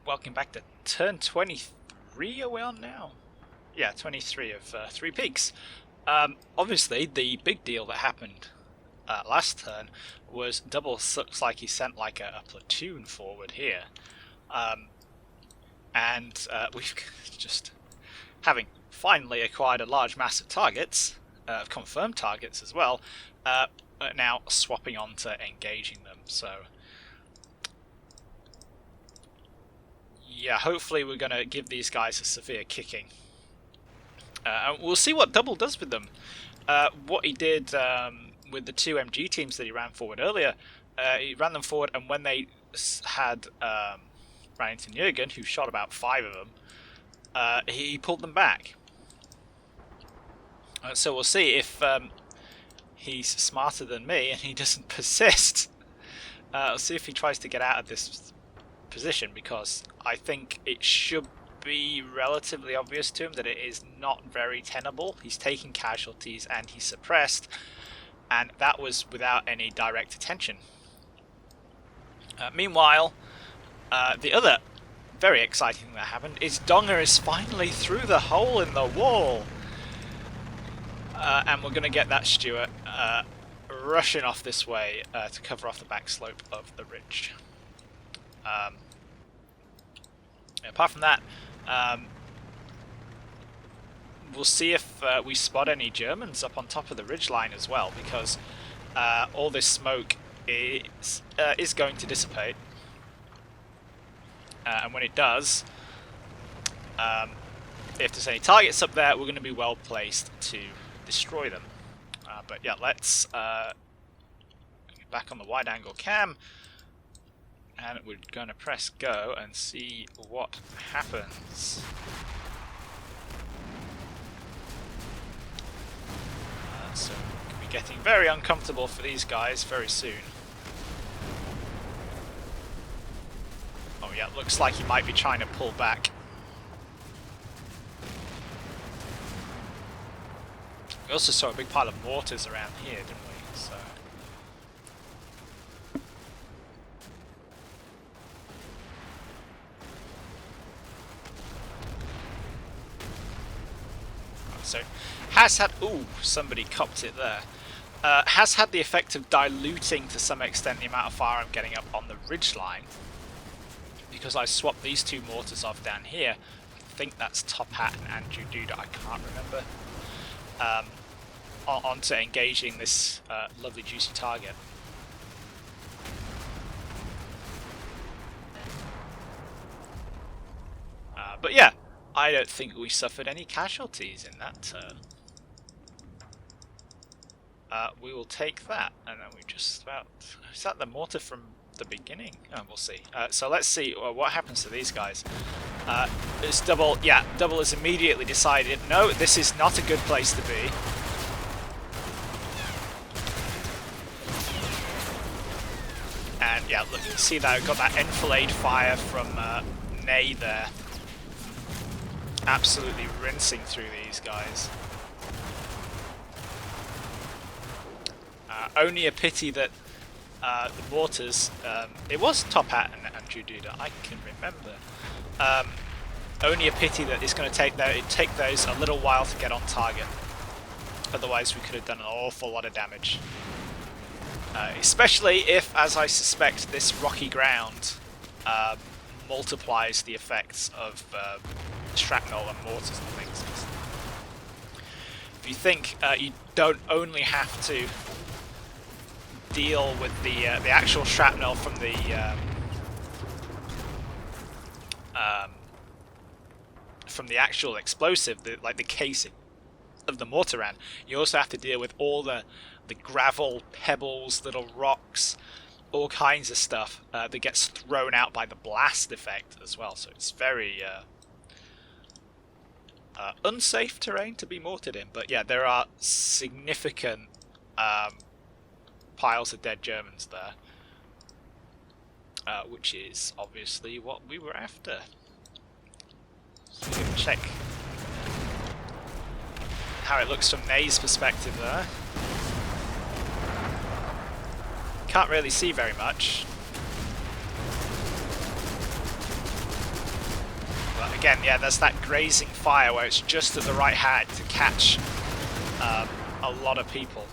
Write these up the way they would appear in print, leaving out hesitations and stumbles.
welcome back to turn 23 are we on now? Yeah, 23 of Three Peaks. Obviously, the big deal that happened last turn was Double looks like he sent like a platoon forward here. And we've just, having finally acquired a large mass of targets, confirmed targets as well, now swapping on to engaging them. So yeah, hopefully we're going to give these guys a severe kicking. And we'll see what Double does with them. What he did with the two MG teams that he ran forward earlier, he ran them forward, and when they had ran into Jürgen, who shot about 5 of them, he pulled them back. So we'll see if he's smarter than me and he doesn't persist. We'll see if he tries to get out of this position, because I think it should be relatively obvious to him that it is not very tenable. He's taking casualties and he's suppressed, and that was without any direct attention. Meanwhile, the other very exciting thing that happened is Donga is finally through the hole in the wall. And we're going to get that Stuart rushing off this way to cover off the back slope of the ridge. Apart from that, we'll see if we spot any Germans up on top of the ridge line as well, because all this smoke is going to dissipate. And when it does, if there's any targets up there, we're going to be well placed to destroy them. But yeah, let's get back on the wide angle cam, and we're going to press go and see what happens. So it could be getting very uncomfortable for these guys very soon. Oh yeah, looks like he might be trying to pull back. We also saw a big pile of mortars around here, didn't we? So has had, ooh, somebody copped it there. Has had the effect of diluting to some extent the amount of fire I'm getting up on the ridgeline, because I swapped these two mortars off down here. I think that's Top Hat and Andrew Duda, I can't remember. Onto engaging this lovely juicy target. But yeah, I don't think we suffered any casualties in that turn. We will take that, and then we just about... Is that the mortar from the beginning? Oh, we'll see. So let's see what happens to these guys. It's Double. Yeah, Double has immediately decided, no, this is not a good place to be. And yeah, look, you can see that I've got that enfilade fire from Ney there. Absolutely rinsing through these guys. Only a pity that the mortars, it was Top Hat and Andrew Duda, I can remember. Only a pity that it's going to take those a little while to get on target. Otherwise we could have done an awful lot of damage. Especially if, as I suspect, this rocky ground multiplies the effects of shrapnel and mortars and things. If you think you don't only have to deal with the actual shrapnel from the actual explosive, like the casing of the mortar round, you also have to deal with all the gravel, pebbles, little rocks, all kinds of stuff that gets thrown out by the blast effect as well. So it's very unsafe terrain to be mortared in. But yeah, there are significant piles of dead Germans there, which is obviously what we were after. So we can check how it looks from Ney's perspective there. Can't really see very much. again, yeah, there's that grazing fire where it's just at the right height to catch a lot of people.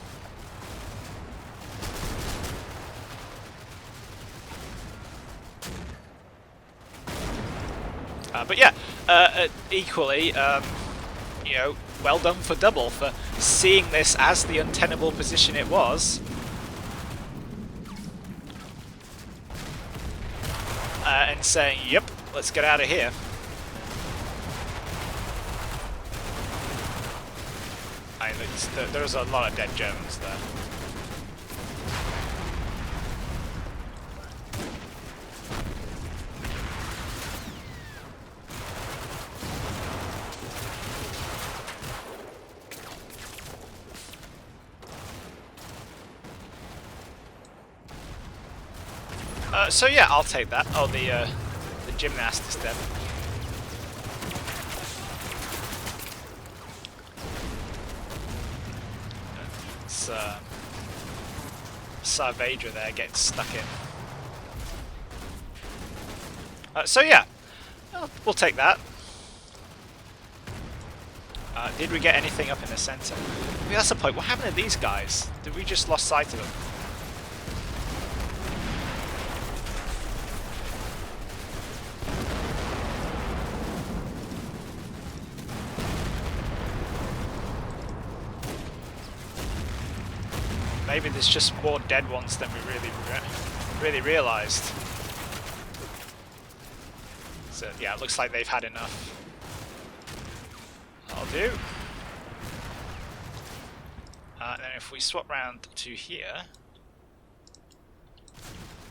But yeah, equally, you know, well done for Double for seeing this as the untenable position it was. And saying, yep, let's get out of here. There's a lot of dead Germans there. So yeah, I'll take that. Oh, the gymnast is dead. It's Sarvager there getting stuck in. So yeah, we'll take that. Did we get anything up in the centre? I mean, that's the point. What happened to these guys? Did we just lost sight of them? Maybe there's just more dead ones than we really realised. So yeah, it looks like they've had enough. That'll do. And then if we swap round to here,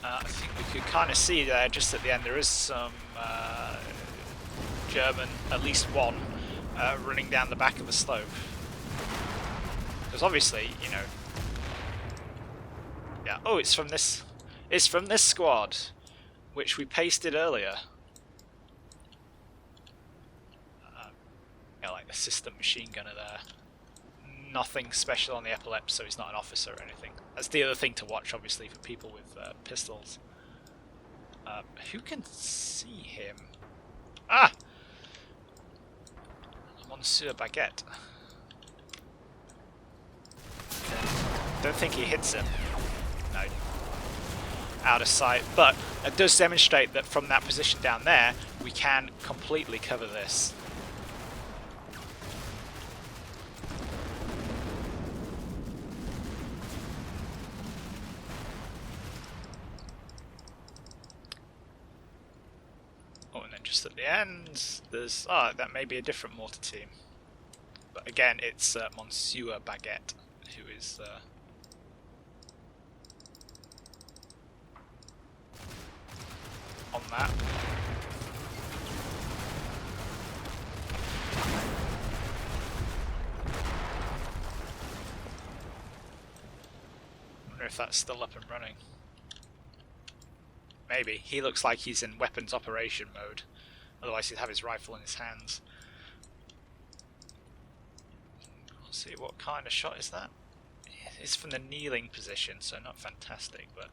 I think we could kind of see there just at the end there is some German, at least one, running down the back of the slope. Because obviously, you know. Yeah. Oh, it's from this squad, which we pasted earlier. Yeah, like the system machine gunner there. Nothing special on the epaulets, so he's not an officer or anything. That's the other thing to watch, obviously, for people with pistols. Who can see him? Ah! Monsieur Baguette. Don't think he hits him. No. Out of sight. But it does demonstrate that from that position down there, we can completely cover this. Oh, and then just at the end, there's... Oh, that may be a different mortar team. But again, it's Monsieur Baguette, who is... on that. Wonder if that's still up and running. Maybe. He looks like he's in weapons operation mode. Otherwise he'd have his rifle in his hands. Let's see, what kind of shot is that? It's from the kneeling position, so not fantastic, but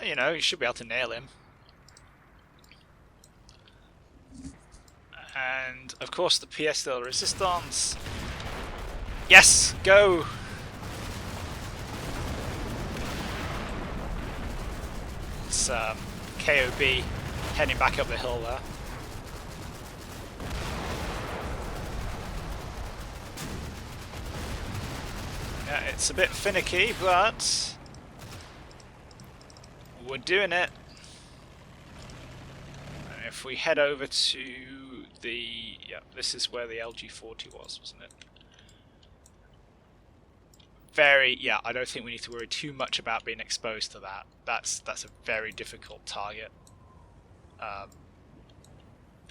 you know, you should be able to nail him. And of course the pièce de résistance. Yes, go! It's KOB heading back up the hill there. Yeah, it's a bit finicky, but we're doing it. And if we head over to the... yeah, this is where the LG40 was, wasn't it? Very... yeah, I don't think we need to worry too much about being exposed to that. That's a very difficult target.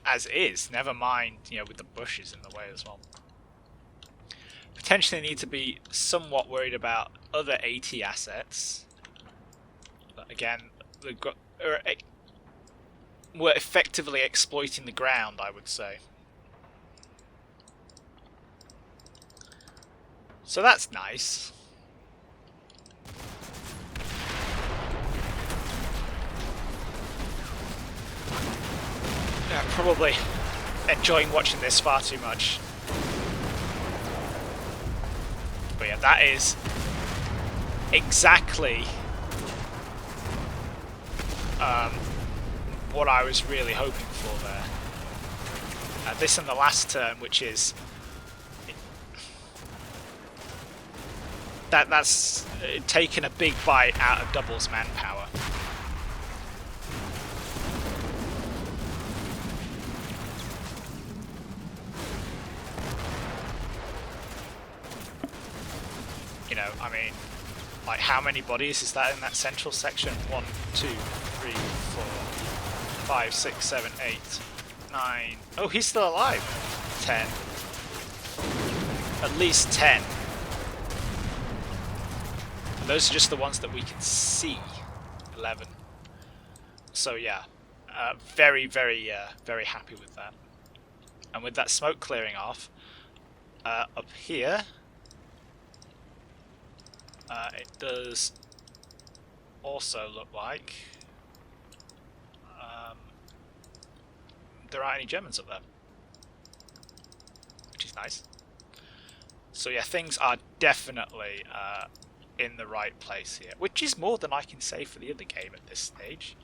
As is, never mind, you know, with the bushes in the way as well. Potentially need to be somewhat worried about other AT assets. But again, they've got... we're effectively exploiting the ground, I would say. So that's nice. Yeah, probably enjoying watching this far too much. But yeah, that is exactly what I was really hoping for there. This and the last turn, which is that's taken a big bite out of Double's manpower. You know, I mean, like, how many bodies is that in that central section? 1, 2, 3, 4, 5, 6, 7, 8, 9. Oh, he's still alive. 10. At least 10. And those are just the ones that we can see. 11. So yeah, very, very, very happy with that. And with that smoke clearing off, up here, it does also look like there aren't any Germans up there, which is nice. So yeah, things are definitely in the right place here, which is more than I can say for the other game at this stage.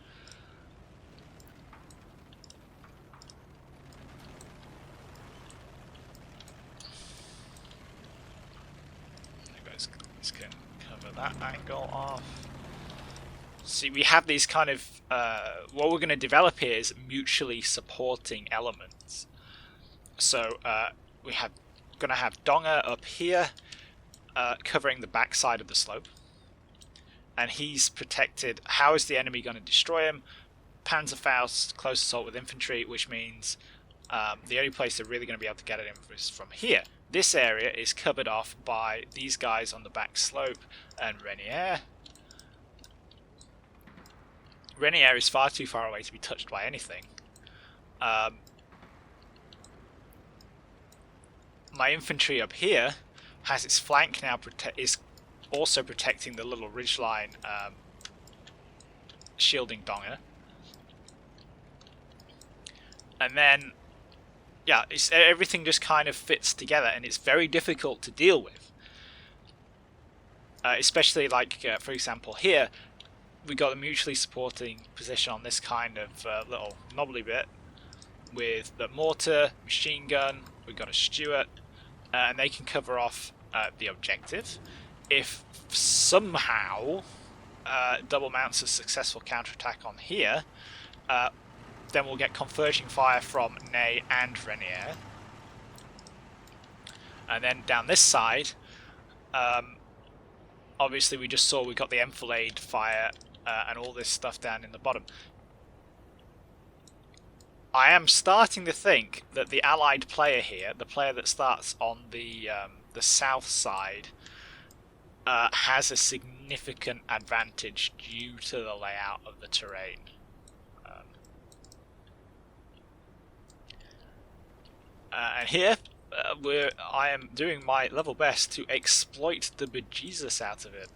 This can cover that angle off. See, we have these kind of what we're going to develop here is mutually supporting elements. So we have going to have Donger up here covering the backside of the slope, and he's protected. How is the enemy going to destroy him? Panzerfaust, close assault with infantry, which means the only place they're really going to be able to get at him is from here. This area is covered off by these guys on the back slope and Renier. Renier is far too far away to be touched by anything. My infantry up here has its flank now is also protecting the little ridgeline, shielding Donger. And then, yeah, everything just kind of fits together, and it's very difficult to deal with. Especially, like, for example, here, we got a mutually supporting position on this kind of little knobbly bit with the mortar, machine gun, we've got a Stuart, and they can cover off the objective. If somehow Double mounts a successful counterattack on here, then we'll get converging fire from Ney and Renier. And then down this side, obviously we just saw we got the enfilade fire and all this stuff down in the bottom. I am starting to think that the allied player here, the player that starts on the south side, has a significant advantage due to the layout of the terrain. And here, I am doing my level best to exploit the bejesus out of it.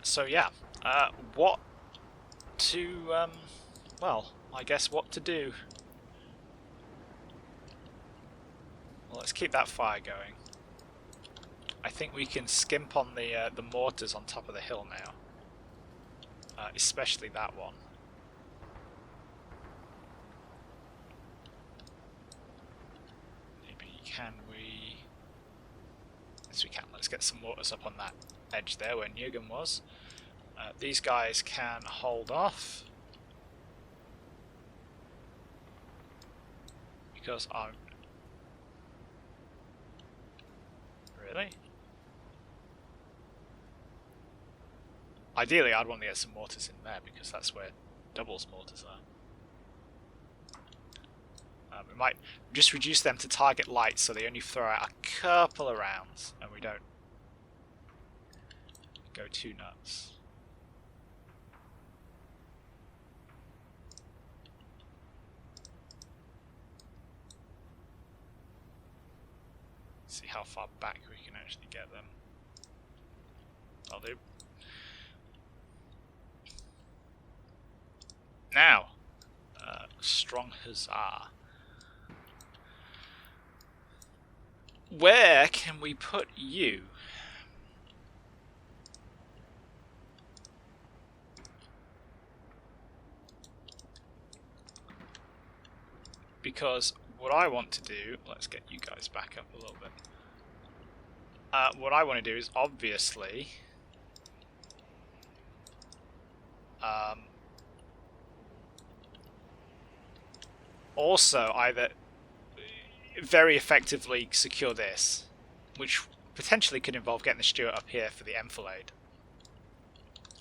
So yeah, what to, well, I guess what to do. Well, let's keep that fire going. I think we can skimp on the mortars on top of the hill now, especially that one. Maybe can we? Yes, we can. Let's get some mortars up on that edge there where Newgan was. These guys can hold off because I'm really. Ideally, I'd want to get some mortars in there because that's where Double's mortars are. We might just reduce them to target light so they only throw out a couple of rounds and we don't go too nuts. see how far back we can actually get them. I'll do. Now, strong huzzah. Where can we put you? Because what I want to do, let's get you guys back up a little bit. What I want to do is obviously also either very effectively secure this, which potentially could involve getting the Stuart up here for the enfilade.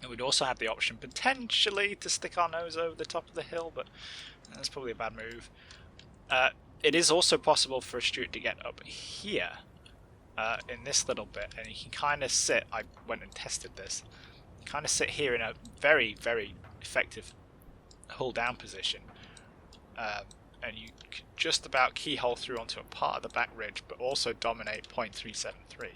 And we'd also have the option potentially to stick our nose over the top of the hill, but that's probably a bad move. It is also possible for a Stuart to get up here in this little bit, and he can kind of sit, I went and tested this, kind of sit here in a very, very effective hull down position. And you could just about keyhole through onto a part of the back ridge, but also dominate point 373.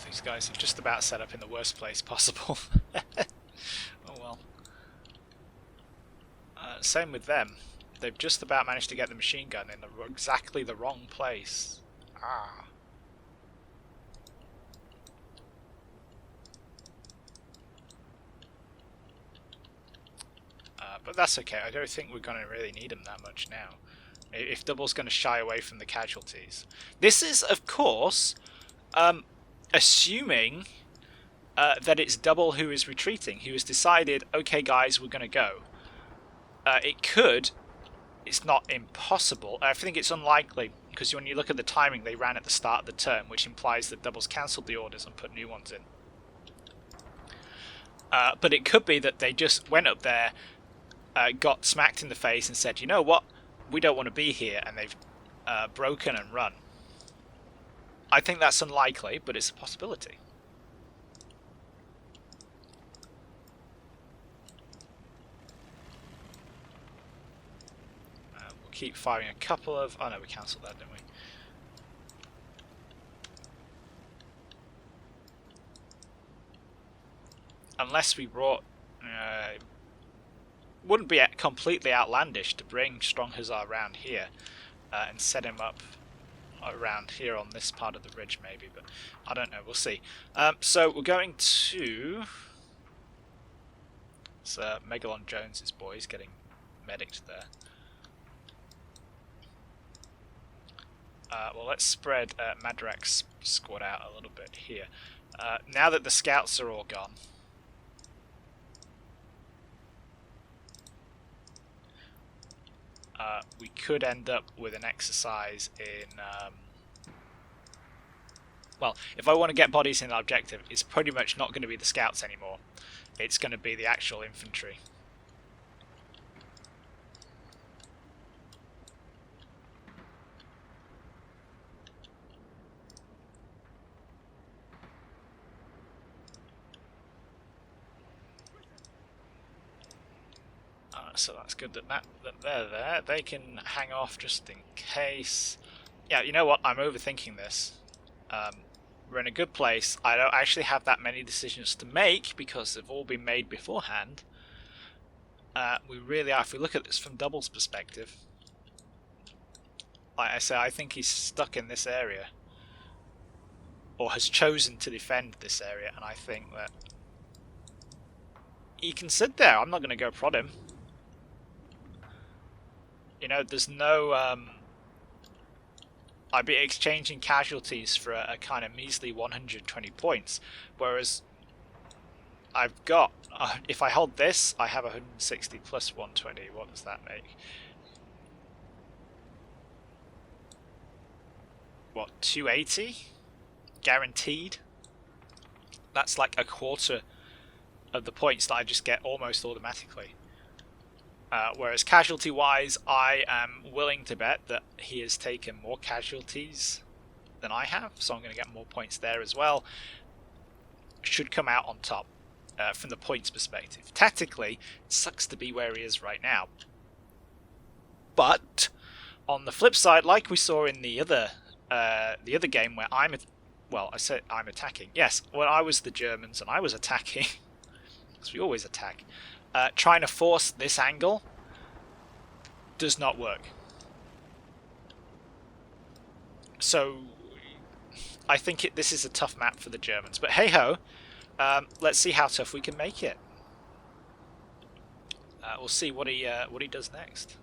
These guys are just about set up in the worst place possible. Oh well. Same with them. They've just about managed to get the machine gun in exactly the wrong place. Ah. But that's okay. I don't think we're going to really need them that much now. If Double's going to shy away from the casualties. This is, of course, assuming that it's Double who is retreating, who has decided, okay guys, we're going to go. It could, it's not impossible, I think it's unlikely, because when you look at the timing they ran at the start of the turn, which implies that Double's cancelled the orders and put new ones in. But it could be that they just went up there, got smacked in the face and said, you know what, we don't want to be here, and they've broken and run. I think that's unlikely, but it's a possibility. We'll keep firing a couple of... Oh no, we cancelled that, didn't we? Unless we brought... wouldn't be completely outlandish to bring Strong Hussar around here and set him up around here on this part of the ridge maybe, but I don't know, we'll see. So we're going to... It's Megalon Jones's boys getting medicked there. Well, let's spread Madrak's squad out a little bit here. Now that the scouts are all gone, we could end up with an exercise in... well, if I want to get bodies in the objective, it's pretty much not going to be the scouts anymore. It's going to be the actual infantry. So that's good that they're there. They can hang off just in case. Yeah, you know what? I'm overthinking this. We're in a good place. I don't actually have that many decisions to make because they've all been made beforehand. We really are. If we look at this from Double's perspective, like I say, I think he's stuck in this area, or has chosen to defend this area, and I think that he can sit there. I'm not going to go prod him. You know, there's no... I'd be exchanging casualties for a kind of measly 120 points, whereas I've got... if I hold this, I have 160 plus 120. What does that make? What, 280? Guaranteed? That's like a quarter of the points that I just get almost automatically. Whereas casualty-wise, I am willing to bet that he has taken more casualties than I have, so I'm going to get more points there as well. Should come out on top from the points perspective. Tactically, it sucks to be where he is right now. But on the flip side, like we saw in the other game where I said I'm attacking. Yes, when I was the Germans and I was attacking, because we always attack, trying to force this angle does not work. So I think this is a tough map for the Germans. But hey ho, let's see how tough we can make it. We'll see what he does next.